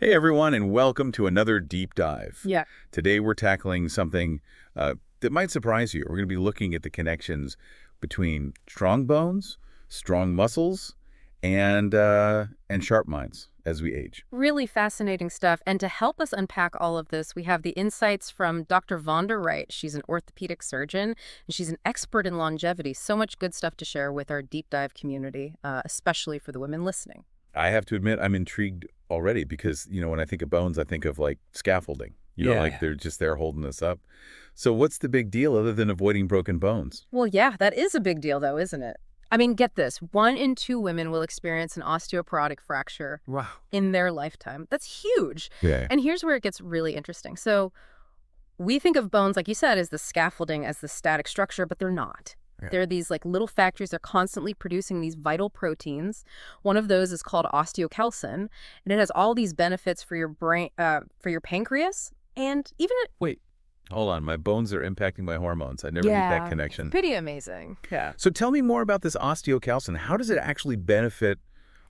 Hey everyone, and welcome to another deep dive. Yeah. Today we're tackling something that might surprise you. We're going to be looking at the connections between strong bones, strong muscles, and sharp minds as we age. Really fascinating stuff. And to help us unpack all of this, we have the insights from Dr. Vonda Wright. She's an orthopedic surgeon, and she's an expert in longevity. So much good stuff to share with our deep dive community, especially for the women listening. I have to admit, I'm intrigued already because, when I think of bones, I think of like scaffolding. Like they're just there holding us up. So what's the big deal other than avoiding broken bones? Well, yeah, that is a big deal, though, isn't it? I mean, get this. 1 in 2 women will experience an osteoporotic fracture Wow. in their lifetime. That's huge. Yeah. And here's where it gets really interesting. So we think of bones, like you said, as the scaffolding, as the static structure, but they're not. Yeah. They're these like little factories. They're constantly producing these vital proteins. One of those is called osteocalcin, and it has all these benefits for your brain, for your pancreas, and even Wait, hold on. My bones are impacting my hormones. I never made that connection. pretty amazing. Yeah. So tell me more about this osteocalcin. How does it actually benefit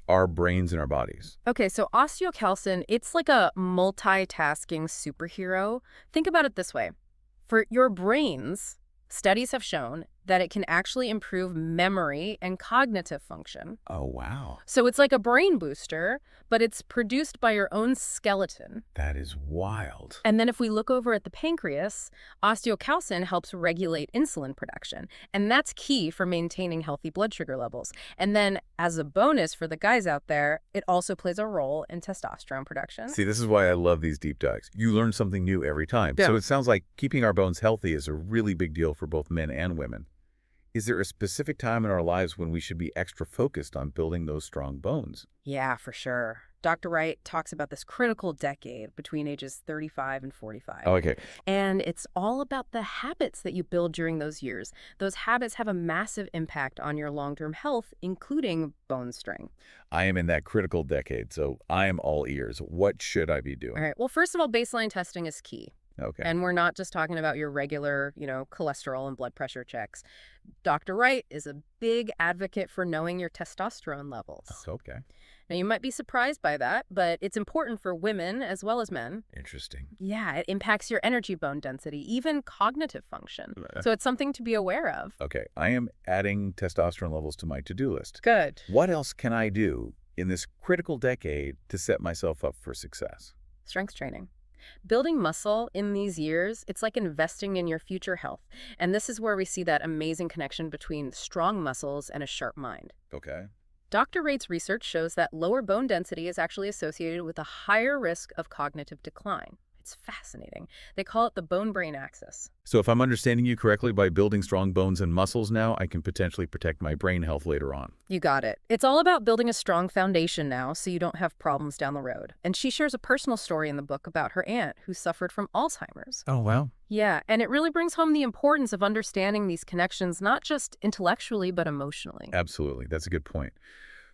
our brains and our bodies? Okay, so osteocalcin, it's like a multitasking superhero. Think about it this way. For your brains, studies have shown that it can actually improve memory and cognitive function. Oh, wow. So it's like a brain booster, but it's produced by your own skeleton. That is wild. And then if we look over at the pancreas, osteocalcin helps regulate insulin production. And that's key for maintaining healthy blood sugar levels. And then as a bonus for the guys out there, it also plays a role in testosterone production. See, this is why I love these deep dives. You learn something new every time. Yeah. So it sounds like keeping our bones healthy is a really big deal for both men and women. Is there a specific time in our lives when we should be extra focused on building those strong bones? Yeah, for sure. Dr. Wright talks about this critical decade between ages 35 and 45. Oh, okay. And it's all about the habits that you build during those years. Those habits have a massive impact on your long-term health, including bone strength. I am in that critical decade, so I am all ears. What should I be doing? All right. Well, first of all, baseline testing is key. Okay. And we're not just talking about your regular, cholesterol and blood pressure checks. Dr. Wright is a big advocate for knowing your testosterone levels. Okay. Now, you might be surprised by that, but it's important for women as well as men. Interesting. Yeah, it impacts your energy bone density, even cognitive function. So it's something to be aware of. Okay. I am adding testosterone levels to my to-do list. Good. What else can I do in this critical decade to set myself up for success? Strength training. Building muscle in these years, it's like investing in your future health. And this is where we see that amazing connection between strong muscles and a sharp mind. Okay. Dr. Wright's research shows that lower bone density is actually associated with a higher risk of cognitive decline. It's fascinating. They call it the bone-brain axis. So if I'm understanding you correctly, by building strong bones and muscles now, I can potentially protect my brain health later on. You got it. It's all about building a strong foundation now so you don't have problems down the road. And she shares a personal story in the book about her aunt who suffered from Alzheimer's. Oh, wow. Yeah, and it really brings home the importance of understanding these connections, not just intellectually, but emotionally. Absolutely. That's a good point.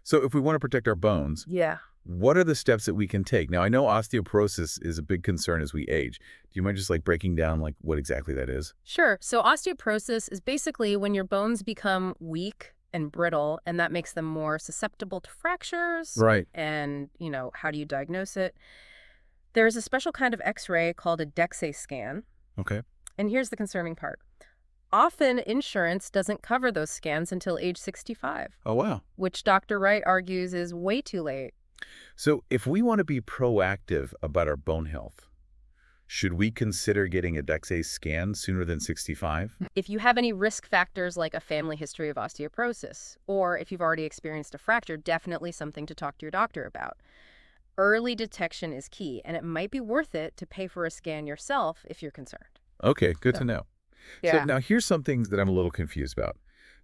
So if we want to protect our bones, Yeah. what are the steps that we can take? Now, I know osteoporosis is a big concern as we age. Do you mind just breaking down what exactly that is? Sure. So osteoporosis is basically when your bones become weak and brittle, and that makes them more susceptible to fractures. Right. And, how do you diagnose it? There's a special kind of X-ray called a DEXA scan. Okay. And here's the concerning part. Often, insurance doesn't cover those scans until age 65, Oh, wow. which Dr. Wright argues is way too late. So if we want to be proactive about our bone health, should we consider getting a DEXA scan sooner than 65? If you have any risk factors like a family history of osteoporosis, or if you've already experienced a fracture, definitely something to talk to your doctor about. Early detection is key, and it might be worth it to pay for a scan yourself if you're concerned. Okay, good to know. Yeah. So now here's some things that I'm a little confused about.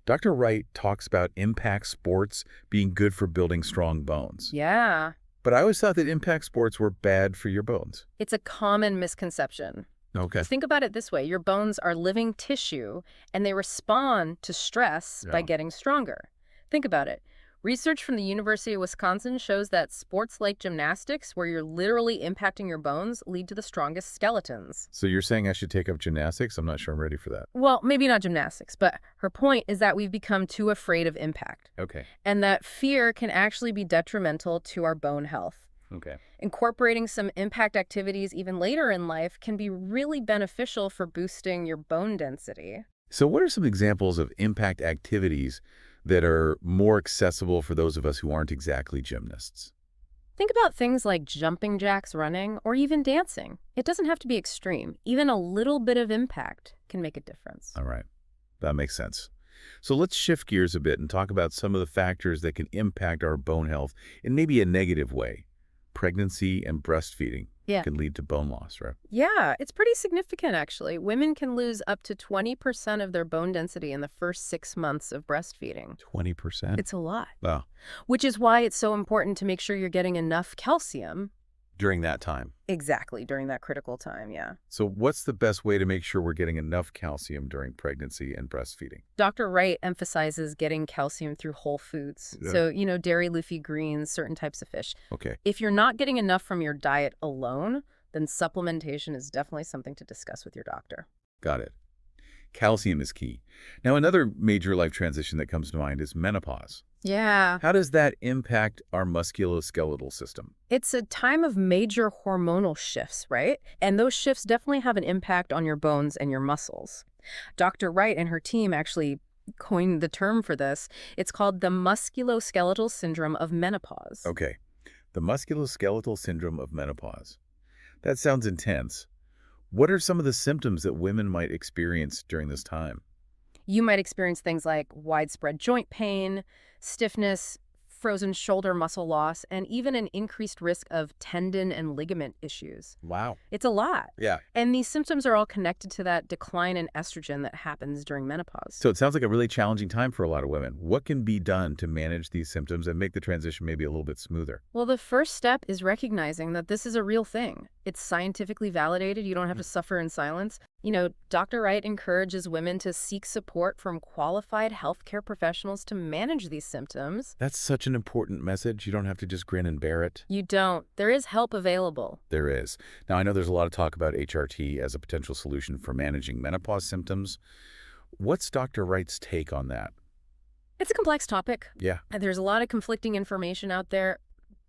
Dr. Wright talks about impact sports being good for building strong bones. Yeah. But I always thought that impact sports were bad for your bones. It's a common misconception. Okay. Think about it this way. Your bones are living tissue, and they respond to stress by Yeah. getting stronger. Think about it. Research from the University of Wisconsin shows that sports like gymnastics, where you're literally impacting your bones, lead to the strongest skeletons. So you're saying I should take up gymnastics? I'm not sure I'm ready for that. Well, maybe not gymnastics, but her point is that we've become too afraid of impact, Okay. and that fear can actually be detrimental to our bone health. Okay. Incorporating some impact activities even later in life can be really beneficial for boosting your bone density. So what are some examples of impact activities that are more accessible for those of us who aren't exactly gymnasts? Think about things like jumping jacks, running, or even dancing. It doesn't have to be extreme. Even a little bit of impact can make a difference. All right. That makes sense. So let's shift gears a bit and talk about some of the factors that can impact our bone health in maybe a negative way. Pregnancy and breastfeeding Yeah. can lead to bone loss, right? Yeah, it's pretty significant, actually. Women can lose up to 20% of their bone density in the first 6 months of breastfeeding. 20%? It's a lot, Wow. which is why it's so important to make sure you're getting enough calcium. During that time. Exactly, during that critical time, yeah. So what's the best way to make sure we're getting enough calcium during pregnancy and breastfeeding? Dr. Wright emphasizes getting calcium through whole foods. Yeah. So, dairy, leafy greens, certain types of fish. Okay. If you're not getting enough from your diet alone, then supplementation is definitely something to discuss with your doctor. Got it. Calcium is key. Now, another major life transition that comes to mind is menopause. Yeah. How does that impact our musculoskeletal system? It's a time of major hormonal shifts, right? And those shifts definitely have an impact on your bones and your muscles. Dr. Wright and her team actually coined the term for this. It's called the musculoskeletal syndrome of menopause. Okay. The musculoskeletal syndrome of menopause. That sounds intense. What are some of the symptoms that women might experience during this time? You might experience things like widespread joint pain, stiffness, frozen shoulder muscle loss, and even an increased risk of tendon and ligament issues. Wow. It's a lot. Yeah. And these symptoms are all connected to that decline in estrogen that happens during menopause. So it sounds like a really challenging time for a lot of women. What can be done to manage these symptoms and make the transition maybe a little bit smoother? Well, the first step is recognizing that this is a real thing. It's scientifically validated. You don't have to suffer in silence. Dr. Wright encourages women to seek support from qualified healthcare professionals to manage these symptoms. That's such an important message. You don't have to just grin and bear it. You don't. There is help available. There is. Now, I know there's a lot of talk about HRT as a potential solution for managing menopause symptoms. What's Dr. Wright's take on that? It's a complex topic. Yeah. And there's a lot of conflicting information out there.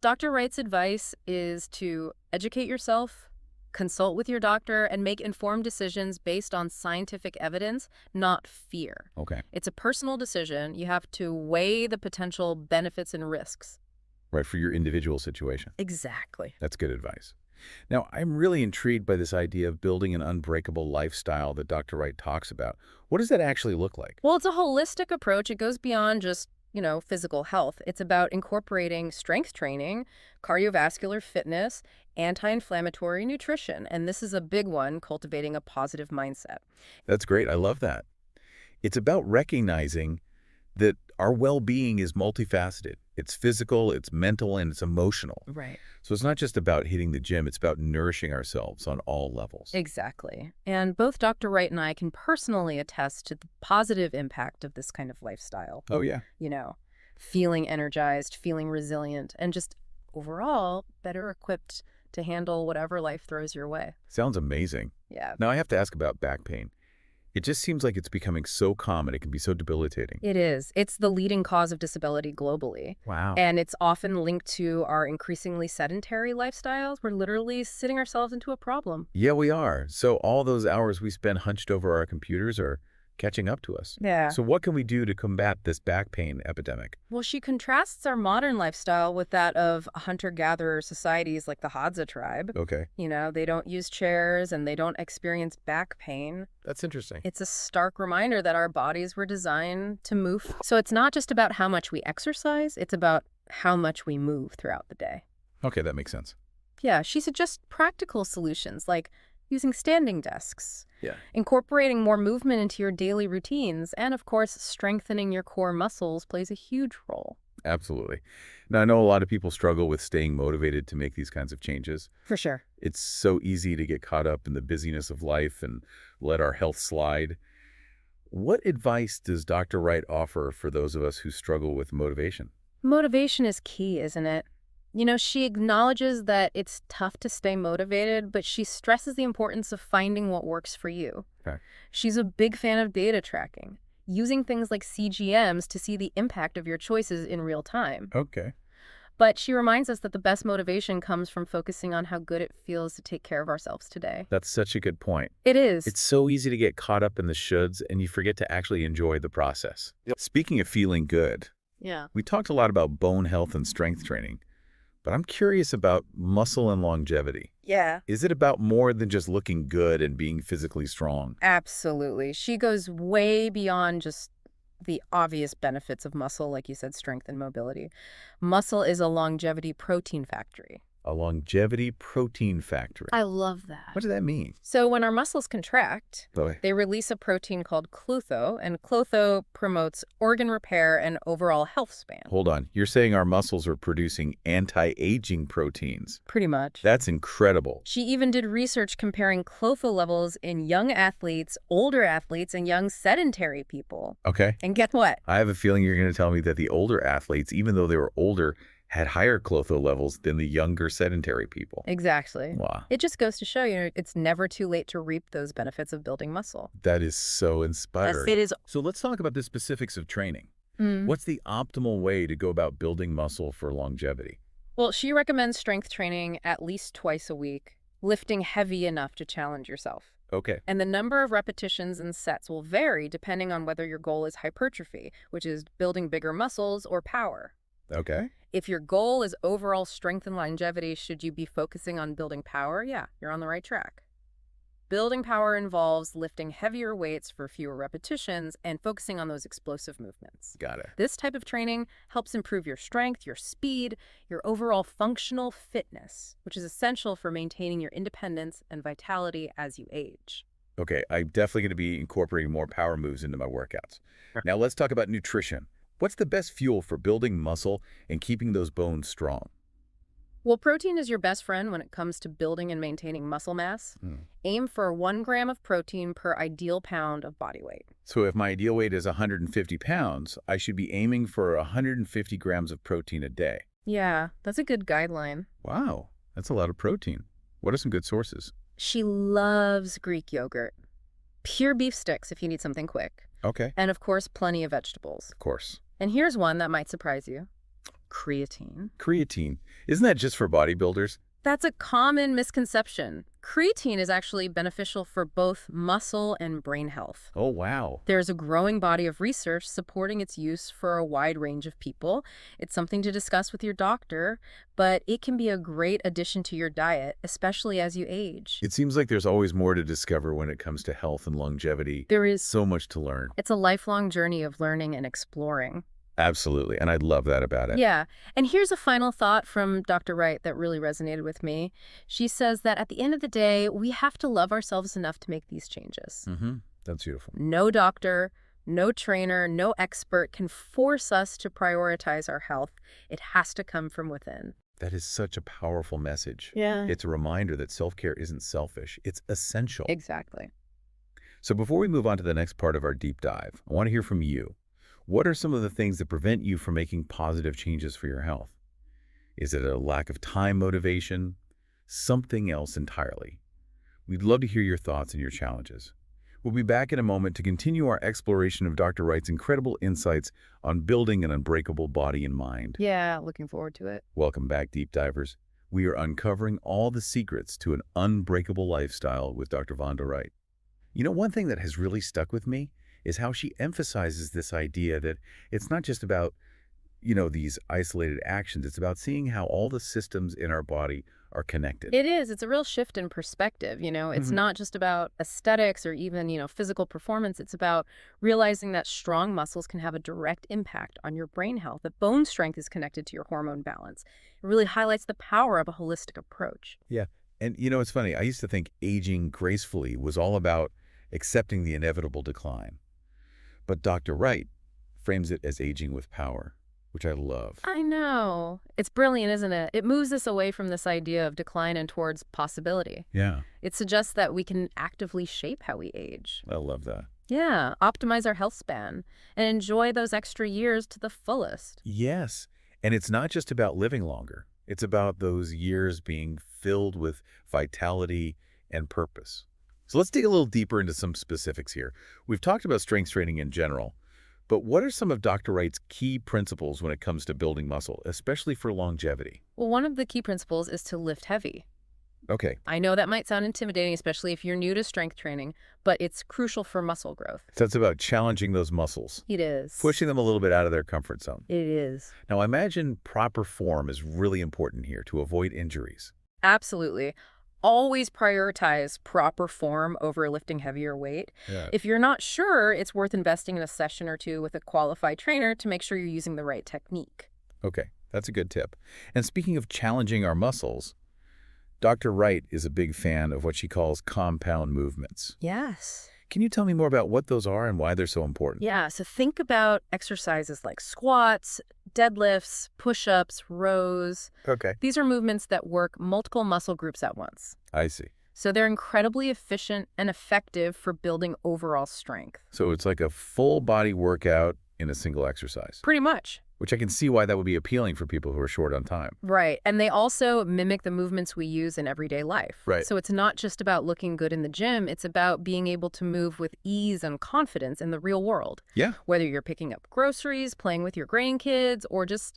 Dr. Wright's advice is to educate yourself, consult with your doctor, and make informed decisions based on scientific evidence, not fear. Okay. It's a personal decision. You have to weigh the potential benefits and risks. Right, for your individual situation. Exactly. That's good advice. Now, I'm really intrigued by this idea of building an unbreakable lifestyle that Dr. Wright talks about. What does that actually look like? Well, it's a holistic approach. It goes beyond just physical health. It's about incorporating strength training, cardiovascular fitness, anti-inflammatory nutrition. And this is a big one, cultivating a positive mindset. That's great. I love that. It's about recognizing that our well-being is multifaceted. It's physical, it's mental, and it's emotional. Right. So it's not just about hitting the gym, it's about nourishing ourselves on all levels. Exactly. And both Dr. Wright and I can personally attest to the positive impact of this kind of lifestyle. Oh, yeah. Feeling energized, feeling resilient, and just overall better equipped to handle whatever life throws your way. Sounds amazing. Yeah. Now, I have to ask about back pain. It just seems like it's becoming so common. It can be so debilitating. It is. It's the leading cause of disability globally. Wow. And it's often linked to our increasingly sedentary lifestyles. We're literally sitting ourselves into a problem. Yeah, we are. So all those hours we spend hunched over our computers are catching up to us. Yeah. So what can we do to combat this back pain epidemic? Well, she contrasts our modern lifestyle with that of hunter-gatherer societies like the Hadza tribe. Okay. They don't use chairs and they don't experience back pain. That's interesting. It's a stark reminder that our bodies were designed to move. So it's not just about how much we exercise, it's about how much we move throughout the day. Okay, that makes sense. Yeah, she suggests practical solutions like using standing desks, Yeah. incorporating more movement into your daily routines, and of course, strengthening your core muscles plays a huge role. Absolutely. Now, I know a lot of people struggle with staying motivated to make these kinds of changes. For sure. It's so easy to get caught up in the busyness of life and let our health slide. What advice does Dr. Wright offer for those of us who struggle with motivation? Motivation is key, isn't it? She acknowledges that it's tough to stay motivated, but she stresses the importance of finding what works for you. Okay. She's a big fan of data tracking, using things like CGMs to see the impact of your choices in real time. Okay. But she reminds us that the best motivation comes from focusing on how good it feels to take care of ourselves today. That's such a good point. It is. It's so easy to get caught up in the shoulds and you forget to actually enjoy the process. Yep. Speaking of feeling good, Yeah. we talked a lot about bone health and strength training, but I'm curious about muscle and longevity. Yeah. Is it about more than just looking good and being physically strong? Absolutely. She goes way beyond just the obvious benefits of muscle, like you said, strength and mobility. Muscle is a longevity protein factory. A longevity protein factory. I love that. What does that mean? So when our muscles contract, Boy. they release a protein called klutho, and klutho promotes organ repair and overall health span. Hold on. You're saying our muscles are producing anti-aging proteins. Pretty much. That's incredible. She even did research comparing klutho levels in young athletes, older athletes, and young sedentary people. Okay. And guess what? I have a feeling you're going to tell me that the older athletes, even though they were older, had higher klutho levels than the younger sedentary people. Exactly. Wow. It just goes to show, it's never too late to reap those benefits of building muscle. That is so inspiring. It is. So let's talk about the specifics of training. Mm. What's the optimal way to go about building muscle for longevity? Well, she recommends strength training at least twice a week, lifting heavy enough to challenge yourself. Okay. And the number of repetitions and sets will vary depending on whether your goal is hypertrophy, which is building bigger muscles, or power. Okay. If your goal is overall strength and longevity, should you be focusing on building power? Yeah, you're on the right track. Building power involves lifting heavier weights for fewer repetitions and focusing on those explosive movements. Got it. This type of training helps improve your strength, your speed, your overall functional fitness, which is essential for maintaining your independence and vitality as you age. Okay, I'm definitely going to be incorporating more power moves into my workouts. Now let's talk about nutrition. What's the best fuel for building muscle and keeping those bones strong? Well, protein is your best friend when it comes to building and maintaining muscle mass. Aim for 1 gram of protein per ideal pound of body weight. So if my ideal weight is 150 pounds, I should be aiming for 150 grams of protein a day. Yeah, that's a good guideline. Wow, that's a lot of protein. What are some good sources? She loves Greek yogurt. Pure beef sticks if you need something quick. Okay, And of course, plenty of vegetables. of course. And here's one that might surprise you. Creatine. Creatine. Isn't that just for bodybuilders? That's a common misconception. Creatine is actually beneficial for both muscle and brain health. Oh, wow. There's a growing body of research supporting its use for a wide range of people. It's something to discuss with your doctor, but it can be a great addition to your diet, especially as you age. It seems like there's always more to discover when it comes to health and longevity. There is. So much to learn. It's a lifelong journey of learning and exploring. Absolutely, and I love that about it. Yeah. And here's a final thought from Dr. Wright that really resonated with me. She says that at the end of the day, we have to love ourselves enough to make these changes. That's beautiful. No doctor, no trainer, no expert can force us to prioritize our health. It has to come from within. That is such a powerful message. Yeah. It's a reminder that self-care isn't selfish. It's essential. Exactly. So before we move on to the next part of our deep dive, I want to hear from you. What are some of the things that prevent you from making positive changes for your health? Is it a lack of time motivation? Something else entirely? We'd love to hear your thoughts and your challenges. We'll be back in a moment to continue our exploration of Dr. Wright's incredible insights on building an unbreakable body and mind. Yeah, looking forward to it. Welcome back, deep divers. We are uncovering all the secrets to an unbreakable lifestyle with Dr. Vonda Wright. You know, one thing that has really stuck with me is how she emphasizes this idea that it's not just about, these isolated actions. It's about seeing how all the systems in our body are connected. It is. It's a real shift in perspective. It's not just about aesthetics or even, physical performance. It's about realizing that strong muscles can have a direct impact on your brain health, that bone strength is connected to your hormone balance. It really highlights the power of a holistic approach. Yeah. And, it's funny. I used to think aging gracefully was all about accepting the inevitable decline. But Dr. Wright frames it as aging with power, which I love. I know. It's brilliant, isn't it? It moves us away from this idea of decline and towards possibility. Yeah, It suggests that we can actively shape how we age. I love that. Yeah, optimize our health span and enjoy those extra years to the fullest. Yes. And it's not just about living longer. It's about those years being filled with vitality and purpose. So let's dig a little deeper into some specifics here. We've talked about strength training in general, But what are some of Dr. Wright's key principles when it comes to building muscle, especially for longevity? Well, one of the key principles is to lift heavy. Okay, I know that might sound intimidating, especially if you're new to strength training, but it's crucial for muscle growth. so it's about challenging those muscles, It is. pushing them a little bit out of their comfort zone. It is. Now, I imagine proper form is really important here to avoid injuries. Absolutely. Always prioritize proper form over lifting heavier weight. Yeah. If you're not sure, it's worth investing in a session or two with a qualified trainer to make sure you're using the right technique. Okay, that's a good tip. And speaking of challenging our muscles, Dr. Wright is a big fan of what she calls compound movements. Yes. Can you tell me more about what those are and why they're so important? Yeah, so think about exercises like squats, deadlifts, push-ups, rows. Okay. These are movements that work multiple muscle groups at once. I see. So they're incredibly efficient and effective for building overall strength. So it's like a full body workout in a single exercise, Pretty much. which I can see why that would be appealing for people who are short on time. Right. And they also mimic the movements we use in everyday life. Right. So it's not just about looking good in the gym. It's about being able to move with ease and confidence in the real world. Yeah. Whether you're picking up groceries, playing with your grandkids, or just,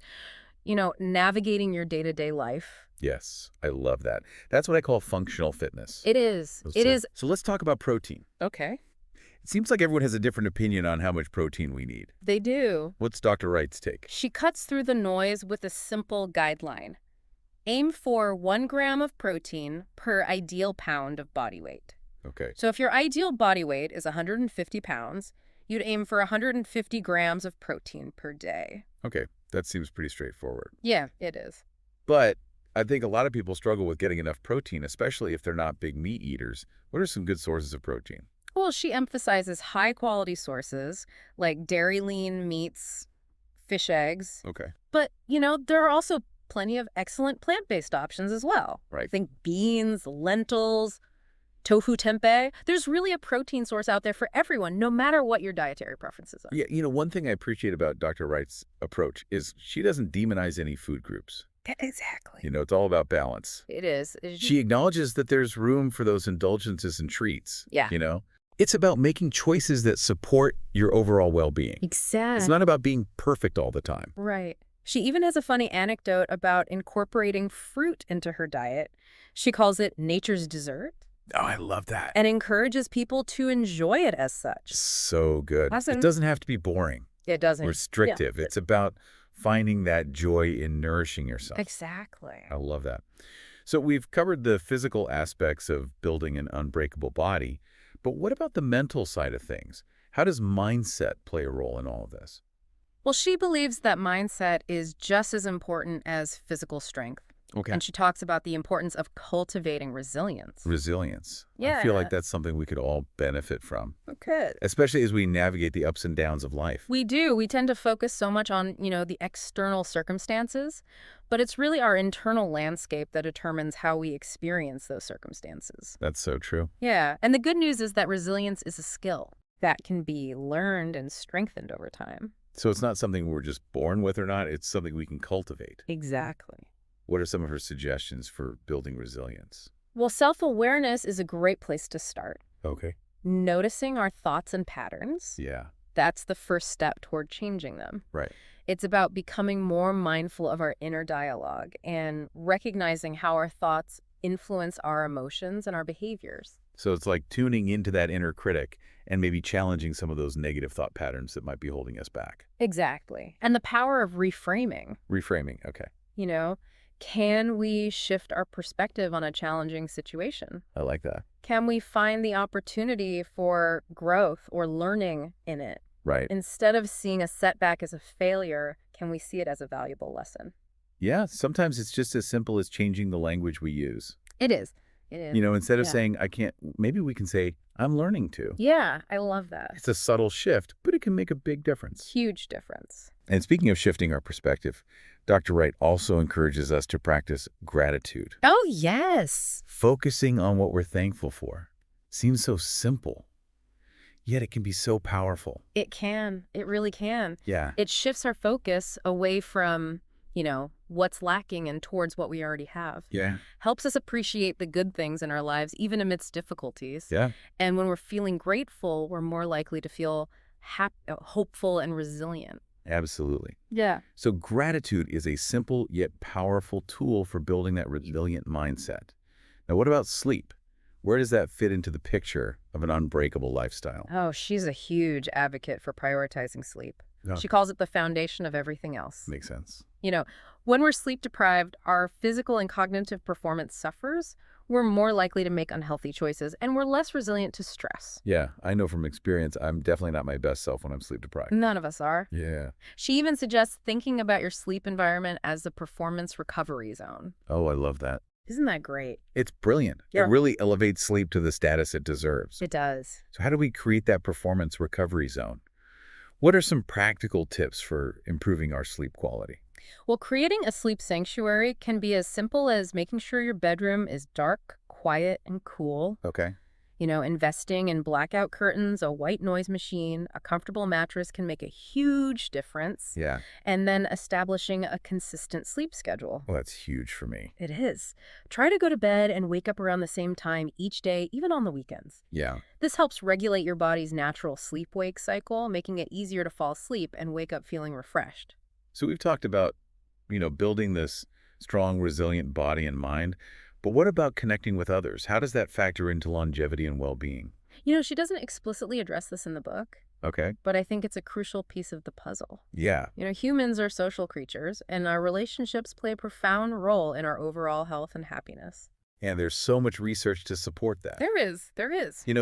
navigating your day-to-day life. Yes, I love that. That's what I call functional fitness. It is. So- It is. So let's talk about protein. Okay. It seems like everyone has a different opinion on how much protein we need. They do. What's Dr. Wright's take? She cuts through the noise with a simple guideline. Aim for 1 gram of protein per ideal pound of body weight. Okay. So if your ideal body weight is 150 pounds, you'd aim for 150 grams of protein per day. Okay, that seems pretty straightforward. Yeah, it is. But I think a lot of people struggle with getting enough protein, especially if they're not big meat eaters. What are some good sources of protein? Well, she emphasizes high-quality sources like dairy lean meats, fish eggs. Okay. But, there are also plenty of excellent plant-based options as well. Right. Think beans, lentils, tofu tempeh. There's really a protein source out there for everyone, no matter what your dietary preferences are. Yeah, one thing I appreciate about Dr. Wright's approach is she doesn't demonize any food groups. Exactly. It's all about balance. It is. She acknowledges that there's room for those indulgences and treats. Yeah. It's about making choices that support your overall well-being. Exactly. It's not about being perfect all the time. Right. She even has a funny anecdote about incorporating fruit into her diet. She calls it nature's dessert Oh, I love that. and encourages people to enjoy it as such. So good. Awesome. It doesn't have to be boring, It doesn't. restrictive. Yeah. It's about finding that joy in nourishing yourself. Exactly. I love that. So we've covered the physical aspects of building an unbreakable body, but what about the mental side of things? How does mindset play a role in all of this? Well, she believes that mindset is just as important as physical strength. Okay. And she talks about the importance of cultivating resilience. Resilience. I Yeah. feel like that's something we could all benefit from, Okay. especially as we navigate the ups and downs of life. We do. We tend to focus so much on, the external circumstances, but it's really our internal landscape that determines how we experience those circumstances. That's so true. Yeah. And the good news is that resilience is a skill that can be learned and strengthened over time. So it's not something we're just born with or not. It's something we can cultivate. Exactly. What are some of her suggestions for building resilience? Well, self-awareness is a great place to start. Okay. Noticing our thoughts and patterns. Yeah. That's the first step toward changing them. Right. It's about becoming more mindful of our inner dialogue and recognizing how our thoughts influence our emotions and our behaviors. So it's like tuning into that inner critic and maybe challenging some of those negative thought patterns that might be holding us back. Exactly. And the power of reframing. Reframing. Okay. Can we shift our perspective on a challenging situation? I like that. Can we find the opportunity for growth or learning in it? Right. Instead of seeing a setback as a failure, can we see it as a valuable lesson? Yeah. Sometimes it's just as simple as changing the language we use. It is. It is. Instead of Yeah. saying, I can't, maybe we can say, I'm learning to. Yeah, I love that. It's a subtle shift, but it can make a big difference. Huge difference. And speaking of shifting our perspective, Dr. Wright also encourages us to practice gratitude. Oh, yes. Focusing on what we're thankful for seems so simple, yet it can be so powerful. It can. It really can. Yeah. It shifts our focus away from, what's lacking and towards what we already have. Yeah. Helps us appreciate the good things in our lives, even amidst difficulties. Yeah. And when we're feeling grateful, we're more likely to feel hopeful and resilient. Absolutely. Yeah. So gratitude is a simple yet powerful tool for building that resilient mindset. Now, what about sleep? Where does that fit into the picture of an unbreakable lifestyle? Oh, she's a huge advocate for prioritizing sleep. She Okay, calls it the foundation of everything else. makes sense. You know, when we're sleep deprived, our physical and cognitive performance suffers. We're more likely to make unhealthy choices, and we're less resilient to stress. Yeah, I know from experience, I'm definitely not my best self when I'm sleep deprived. None of us are. Yeah. She even suggests thinking about your sleep environment as a performance recovery zone. Oh, I love that. Isn't that great? It's brilliant. It Yeah. really elevates sleep to the status it deserves. It does. So how do we create that performance recovery zone? What are some practical tips for improving our sleep quality? Well, creating a sleep sanctuary can be as simple as making sure your bedroom is dark, quiet, and cool. Okay. Investing in blackout curtains, a white noise machine, a comfortable mattress can make a huge difference. Yeah. And then establishing a consistent sleep schedule. Well, that's huge for me. It is. Try to go to bed and wake up around the same time each day, even on the weekends. Yeah. This helps regulate your body's natural sleep-wake cycle, making it easier to fall asleep and wake up feeling refreshed. So we've talked about, building this strong, resilient body and mind. But what about connecting with others? How does that factor into longevity and well-being? She doesn't explicitly address this in the book, Okay. but I think it's a crucial piece of the puzzle. Yeah. Humans are social creatures, and our relationships play a profound role in our overall health and happiness. And there's so much research to support that. There is.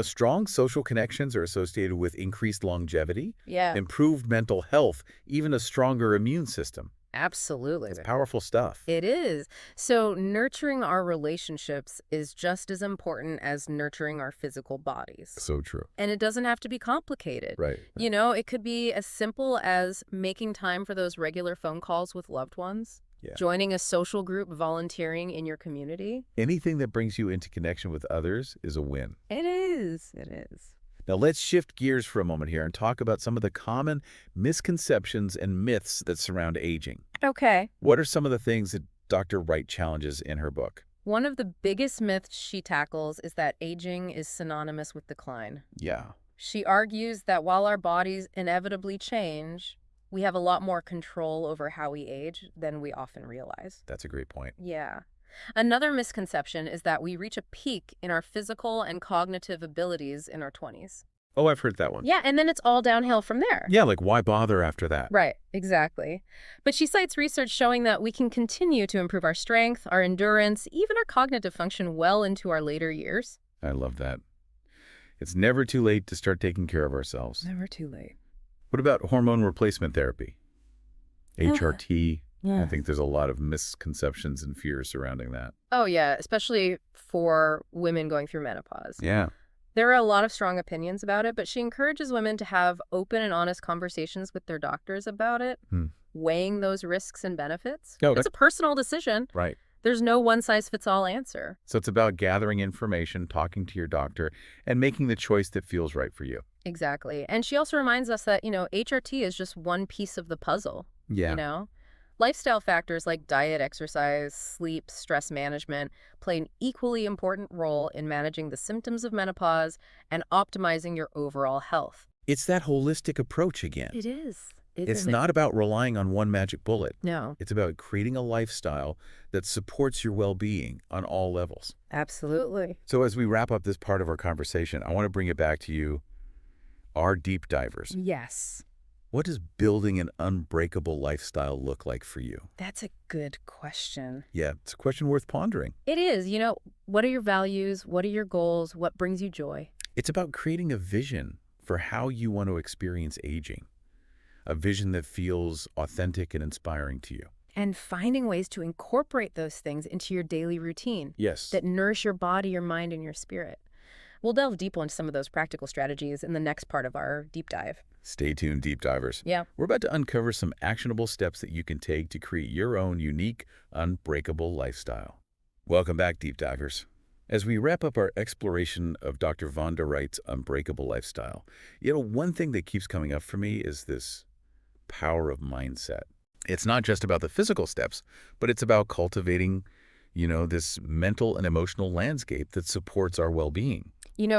Strong social connections are associated with increased longevity, Yeah, improved mental health, even a stronger immune system. absolutely. It's powerful stuff. It is. So nurturing our relationships is just as important as nurturing our physical bodies. So true. And it doesn't have to be complicated. Right. It could be as simple as making time for those regular phone calls with loved ones, Yeah. joining a social group, volunteering in your community. Anything that brings you into connection with others is a win. It is. It is. Now let's shift gears for a moment here and talk about some of the common misconceptions and myths that surround aging. Okay. What are some of the things that Dr. Wright challenges in her book? One of the biggest myths she tackles is that aging is synonymous with decline. Yeah, She argues that while our bodies inevitably change, we have a lot more control over how we age than we often realize. that's a great point. Yeah. Another misconception is that we reach a peak in our physical and cognitive abilities in our 20s. Oh, I've heard that one. Yeah, and then it's all downhill from there. Yeah, like why bother after that? Right, exactly. But she cites research showing that we can continue to improve our strength, our endurance, even our cognitive function well into our later years. I love that. It's never too late to start taking care of ourselves. Never too late. What about hormone replacement therapy? HRT? Yeah. I think there's a lot of misconceptions and fears surrounding that. Oh, yeah, especially for women going through menopause. Yeah. There are a lot of strong opinions about it, but she encourages women to have open and honest conversations with their doctors about it, weighing those risks and benefits. Oh, It's a personal decision. Right. There's no one-size-fits-all answer. So it's about gathering information, talking to your doctor, and making the choice that feels right for you. Exactly. And she also reminds us that, HRT is just one piece of the puzzle. Yeah. Lifestyle factors like diet, exercise, sleep, stress management play an equally important role in managing the symptoms of menopause and optimizing your overall health. It's that holistic approach again. It is. It's not about relying on one magic bullet. No, It's about creating a lifestyle that supports your well-being on all levels. absolutely. So as we wrap up this part of our conversation, I want to bring it back to you, our deep divers. Yes. What does building an unbreakable lifestyle look like for you? That's a good question. Yeah, it's a question worth pondering. It is. What are your values? What are your goals? What brings you joy? It's about creating a vision for how you want to experience aging, a vision that feels authentic and inspiring to you. And finding ways to incorporate those things into your daily routine Yes. that nourish your body, your mind, and your spirit. We'll delve deeper into some of those practical strategies in the next part of our deep dive. Stay tuned, deep divers. Yeah. We're about to uncover some actionable steps that you can take to create your own unique, unbreakable lifestyle. Welcome back, deep divers. As we wrap up our exploration of Dr. Vonda Wright's unbreakable lifestyle, one thing that keeps coming up for me is this power of mindset. It's not just about the physical steps, but it's about cultivating, this mental and emotional landscape that supports our well-being.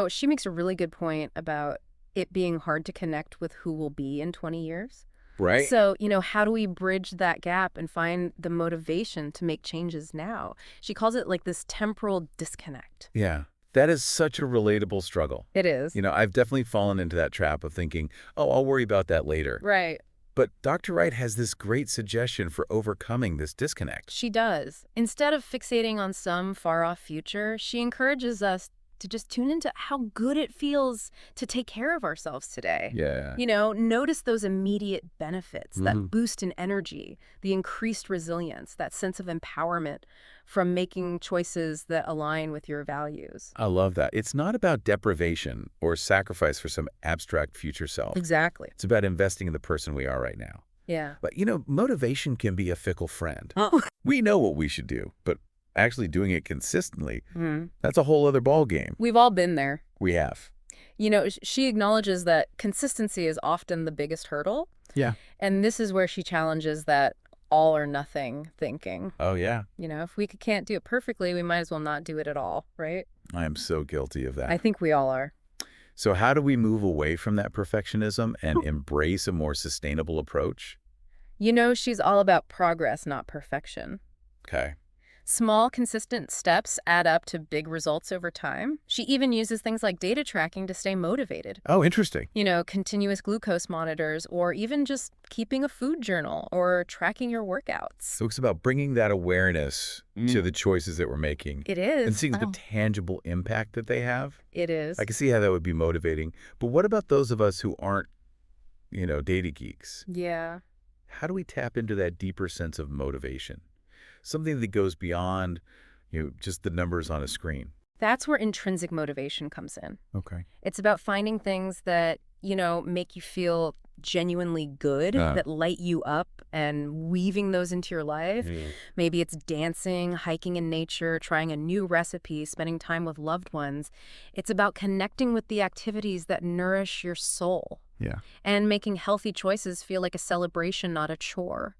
She makes a really good point about it being hard to connect with who we'll be in 20 years. Right? So, how do we bridge that gap and find the motivation to make changes now? She calls it like this temporal disconnect. Yeah. That is such a relatable struggle. It is. I've definitely fallen into that trap of thinking, oh, I'll worry about that later. Right. But Dr. Wright has this great suggestion for overcoming this disconnect. She does. Instead of fixating on some far-off future, she encourages us to just tune into how good it feels to take care of ourselves today. Yeah. Notice those immediate benefits, that boost in energy, the increased resilience, that sense of empowerment from making choices that align with your values. I love that. It's not about deprivation or sacrifice for some abstract future self. Exactly. It's about investing in the person we are right now. Yeah. But, motivation can be a fickle friend. Oh. We know what we should do, but actually doing it consistently, that's a whole other ballgame. We've all been there. We have. She acknowledges that consistency is often the biggest hurdle. Yeah. And this is where she challenges that all or nothing thinking. Oh, yeah. If we can't do it perfectly, we might as well not do it at all, right? I am so guilty of that. I think we all are. So how do we move away from that perfectionism and embrace a more sustainable approach? She's all about progress, not perfection. Okay. Small, consistent steps add up to big results over time. She even uses things like data tracking to stay motivated. Oh, interesting. Continuous glucose monitors, or even just keeping a food journal or tracking your workouts. So it's about bringing that awareness to the choices that we're making. It is. And seeing the tangible impact that they have. It is. I can see how that would be motivating. But what about those of us who aren't, data geeks? Yeah. How do we tap into that deeper sense of motivation? Something that goes beyond, just the numbers on a screen. That's where intrinsic motivation comes in. Okay. It's about finding things that, make you feel genuinely good, that light you up, and weaving those into your life. Maybe it's dancing, hiking in nature, trying a new recipe, spending time with loved ones. It's about connecting with the activities that nourish your soul. Yeah. And making healthy choices feel like a celebration, not a chore.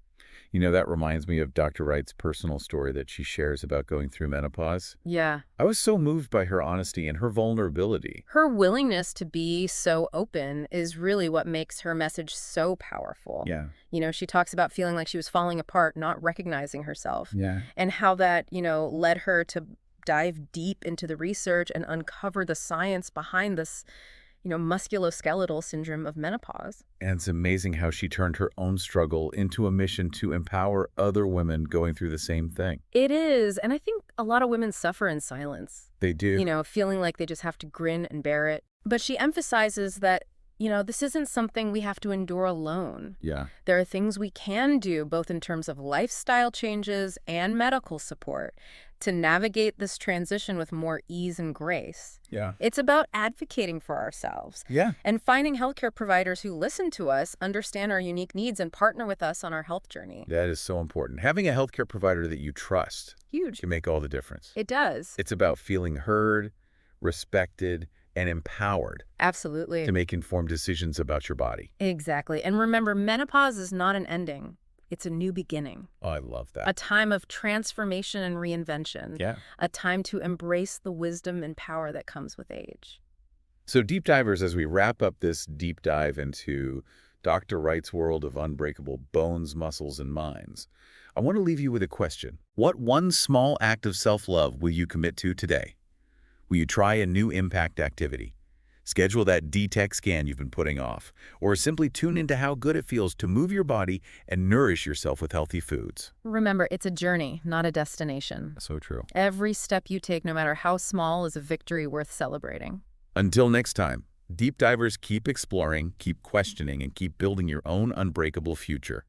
That reminds me of Dr. Wright's personal story that she shares about going through menopause. Yeah. I was so moved by her honesty and her vulnerability. Her willingness to be so open is really what makes her message so powerful. Yeah. She talks about feeling like she was falling apart, not recognizing herself. Yeah. And how that, led her to dive deep into the research and uncover the science behind this musculoskeletal syndrome of menopause. And it's amazing how she turned her own struggle into a mission to empower other women going through the same thing. It is. And I think a lot of women suffer in silence. They do. Feeling like they just have to grin and bear it. But she emphasizes that, this isn't something we have to endure alone. Yeah. There are things we can do, both in terms of lifestyle changes and medical support, to navigate this transition with more ease and grace. Yeah. It's about advocating for ourselves. Yeah. And finding healthcare providers who listen to us, understand our unique needs, and partner with us on our health journey. That is so important. Having a healthcare provider that you trust Huge. can make all the difference. It does. It's about feeling heard, respected, and empowered Absolutely. to make informed decisions about your body. Exactly. And remember, menopause is not an ending. It's a new beginning. Oh, I love that. A time of transformation and reinvention. Yeah. A time to embrace the wisdom and power that comes with age. So deep divers, as we wrap up this deep dive into Dr. Wright's world of unbreakable bones, muscles, and minds, I want to leave you with a question. What one small act of self-love will you commit to today? Will you try a new impact activity? Schedule that D-Tech scan you've been putting off, or simply tune into how good it feels to move your body and nourish yourself with healthy foods. Remember, it's a journey, not a destination. So true. Every step you take, no matter how small, is a victory worth celebrating. Until next time, deep divers, keep exploring, keep questioning, and keep building your own unbreakable future.